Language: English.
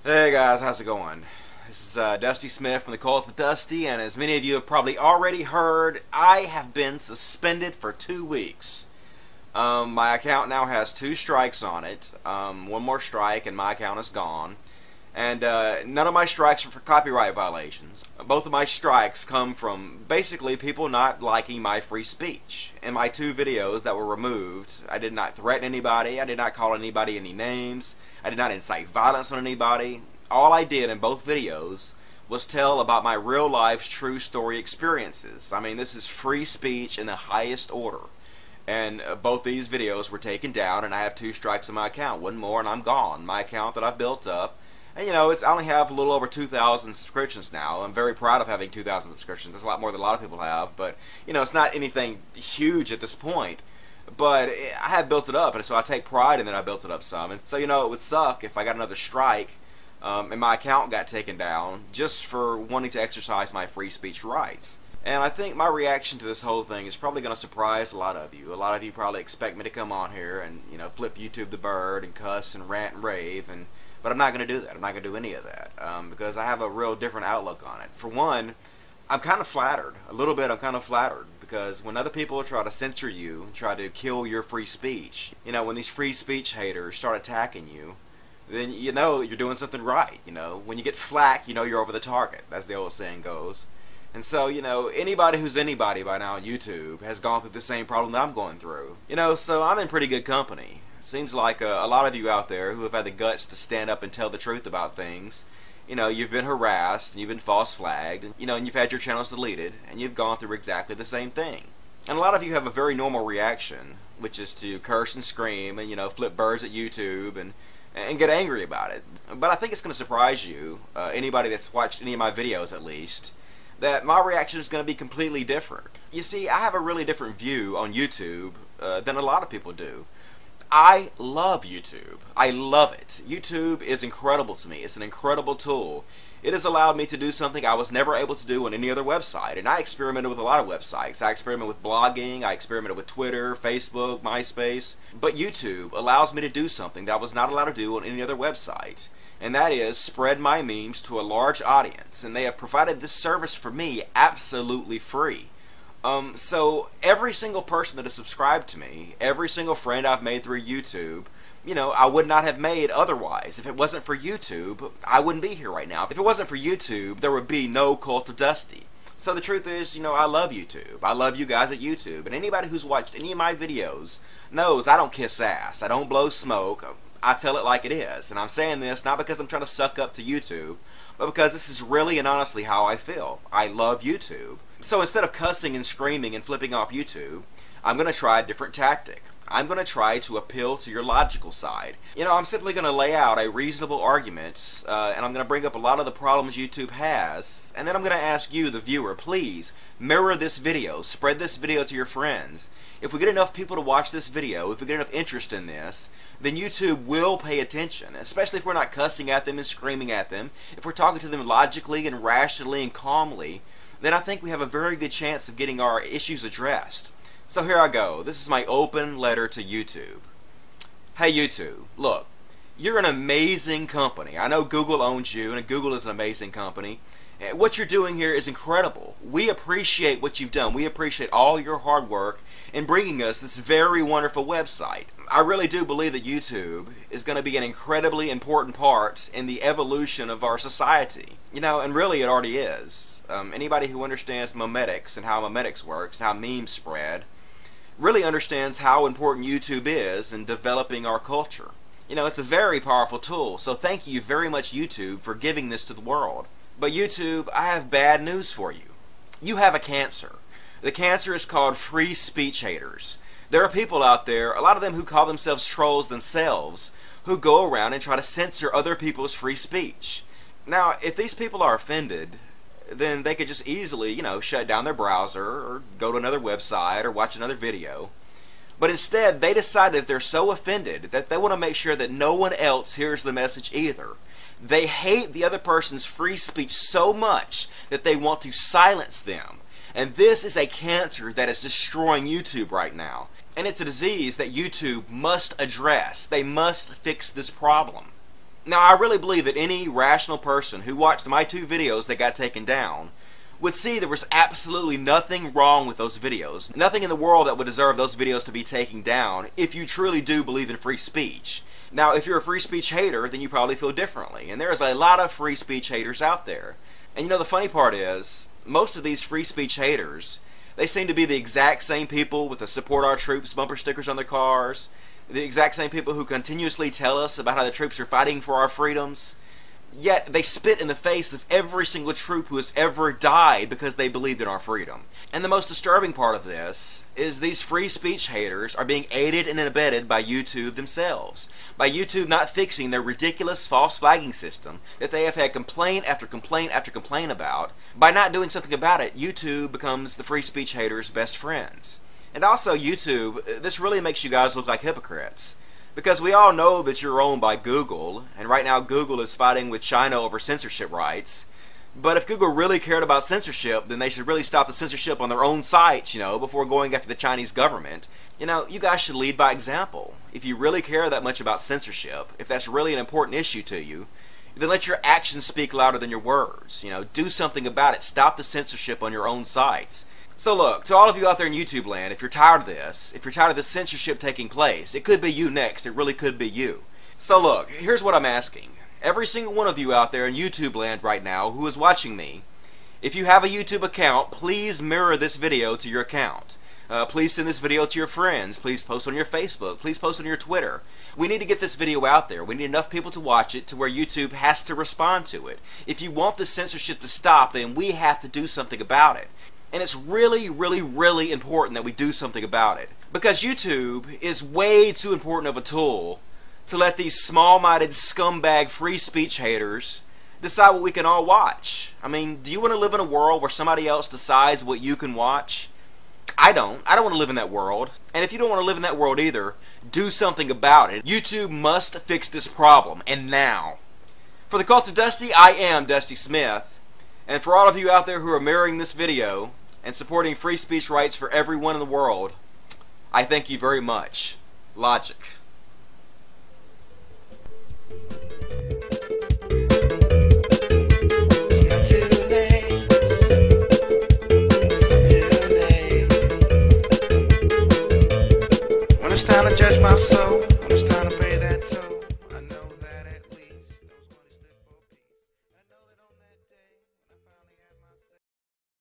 Hey guys, how's it going? This is Dusty Smith from the Cult of Dusty, and as many of you have probably already heard, I have been suspended for 2 weeks. My account now has 2 strikes on it. One more strike and my account is gone. And none of my strikes are for copyright violations. Both of my strikes come from basically people not liking my free speech. In my 2 videos that were removed, I did not threaten anybody, I did not call anybody any names, I did not incite violence on anybody. All I did in both videos was tell about my real life true story experiences. I mean, this is free speech in the highest order. And both these videos were taken down, and I have 2 strikes on my account. One more and I'm gone. My account that I've built up. And you know, I only have a little over 2,000 subscriptions now. I'm very proud of having 2,000 subscriptions. That's a lot more than a lot of people have. But, you know, it's not anything huge at this point. But I have built it up, and so I take pride in that I built it up some. And so, you know, it would suck if I got another strike and my account got taken down just for wanting to exercise my free speech rights. And I think my reaction to this whole thing is probably going to surprise a lot of you. A lot of you probably expect me to come on here and, you know, flip YouTube the bird and cuss and rant and rave, but I'm not going to do that. I'm not going to do any of that because I have a real different outlook on it. For one, I'm kind of flattered. A little bit I'm kind of flattered because when other people try to censor you, try to kill your free speech, you know, when these free speech haters start attacking you, then you know you're doing something right. You know, when you get flack, you know you're over the target, as the old saying goes. And so, you know, anybody who's anybody by now on YouTube has gone through the same problem that I'm going through. You know, so I'm in pretty good company. Seems like a lot of you out there who have had the guts to stand up and tell the truth about things, you know, you've been harassed and you've been false flagged, and, you know, and you've had your channels deleted, and you've gone through exactly the same thing. And a lot of you have a very normal reaction, which is to curse and scream and, you know, flip birds at YouTube and get angry about it. But I think it's going to surprise you, anybody that's watched any of my videos at least, that my reaction is going to be completely different. You see, I have a really different view on YouTube than a lot of people do. I love YouTube. I love it. YouTube is incredible to me. It's an incredible tool. It has allowed me to do something I was never able to do on any other website. And I experimented with a lot of websites. I experimented with blogging. I experimented with Twitter, Facebook, MySpace. But YouTube allows me to do something that I was not allowed to do on any other website. And that is spread my memes to a large audience. And they have provided this service for me absolutely free. So every single person that has subscribed to me, every single friend I've made through YouTube, you know, I would not have made otherwise. If it wasn't for YouTube, I wouldn't be here right now. If it wasn't for YouTube, there would be no Cult of Dusty. So the truth is, you know, I love YouTube. I love you guys at YouTube. And anybody who's watched any of my videos knows I don't kiss ass. I don't blow smoke. I tell it like it is. And I'm saying this not because I'm trying to suck up to YouTube, but because this is really and honestly how I feel. I love YouTube. So instead of cussing and screaming and flipping off YouTube, I'm going to try a different tactic. I'm going to try to appeal to your logical side. You know, I'm simply going to lay out a reasonable argument, and I'm going to bring up a lot of the problems YouTube has, and then I'm going to ask you, the viewer, please mirror this video, spread this video to your friends. If we get enough people to watch this video, if we get enough interest in this, then YouTube will pay attention, especially if we're not cussing at them and screaming at them. If we're talking to them logically and rationally and calmly, then I think we have a very good chance of getting our issues addressed. So here I go. This is my open letter to YouTube. Hey YouTube, look, you're an amazing company. I know Google owns you, and Google is an amazing company. What you're doing here is incredible. We appreciate what you've done. We appreciate all your hard work in bringing us this very wonderful website. I really do believe that YouTube is going to be an incredibly important part in the evolution of our society. You know, and really it already is. Anybody who understands memetics and how memetics works and how memes spread really understands how important YouTube is in developing our culture. You know, it's a very powerful tool, so thank you very much YouTube for giving this to the world. But YouTube, I have bad news for you. You have a cancer. The cancer is called free speech haters. There are people out there, a lot of them who call themselves trolls themselves, who go around and try to censor other people's free speech. Now, if these people are offended, then they could just easily, you know, shut down their browser or go to another website or watch another video. But instead, they decide that they're so offended that they want to make sure that no one else hears the message either. They hate the other person's free speech so much that they want to silence them. And this is a cancer that is destroying YouTube right now. And it's a disease that YouTube must address. They must fix this problem. Now, I really believe that any rational person who watched my 2 videos that got taken down would see there was absolutely nothing wrong with those videos. Nothing in the world that would deserve those videos to be taken down if you truly do believe in free speech. Now, if you're a free speech hater, then you probably feel differently. And there's a lot of free speech haters out there. And you know, the funny part is, most of these free speech haters, they seem to be the exact same people with the Support Our Troops bumper stickers on their cars, the exact same people who continuously tell us about how the troops are fighting for our freedoms. Yet they spit in the face of every single troop who has ever died because they believed in our freedom. And the most disturbing part of this is these free speech haters are being aided and abetted by YouTube themselves. By YouTube not fixing their ridiculous false flagging system that they have had complaint after complaint after complaint about. By not doing something about it, YouTube becomes the free speech haters' best friends. And also YouTube, this really makes you guys look like hypocrites. Because we all know that you're owned by Google, and right now Google is fighting with China over censorship rights. But if Google really cared about censorship, then they should really stop the censorship on their own sites, before going after the Chinese government. You guys should lead by example. If you really care that much about censorship, if that's really an important issue to you, then let your actions speak louder than your words. Do something about it. Stop the censorship on your own sites. So look, to all of you out there in YouTube land, if you're tired of this, if you're tired of this censorship taking place, it could be you next. It really could be you. So look, here's what I'm asking. Every single one of you out there in YouTube land right now who is watching me, if you have a YouTube account, please mirror this video to your account. Please send this video to your friends. Please post on your Facebook. Please post on your Twitter. We need to get this video out there. We need enough people to watch it to where YouTube has to respond to it. If you want the censorship to stop, then we have to do something about it. And it's really, really, really important that we do something about it. Because YouTube is way too important of a tool to let these small-minded scumbag free speech haters decide what we can all watch. I mean, do you want to live in a world where somebody else decides what you can watch? I don't. I don't want to live in that world. And if you don't want to live in that world either, do something about it. YouTube must fix this problem, and now. For the Cult of Dusty, I am Dusty Smith. And for all of you out there who are mirroring this video and supporting free speech rights for everyone in the world, I thank you very much. Logic. It's not too late. It's not too late. When it's time to judge my soul,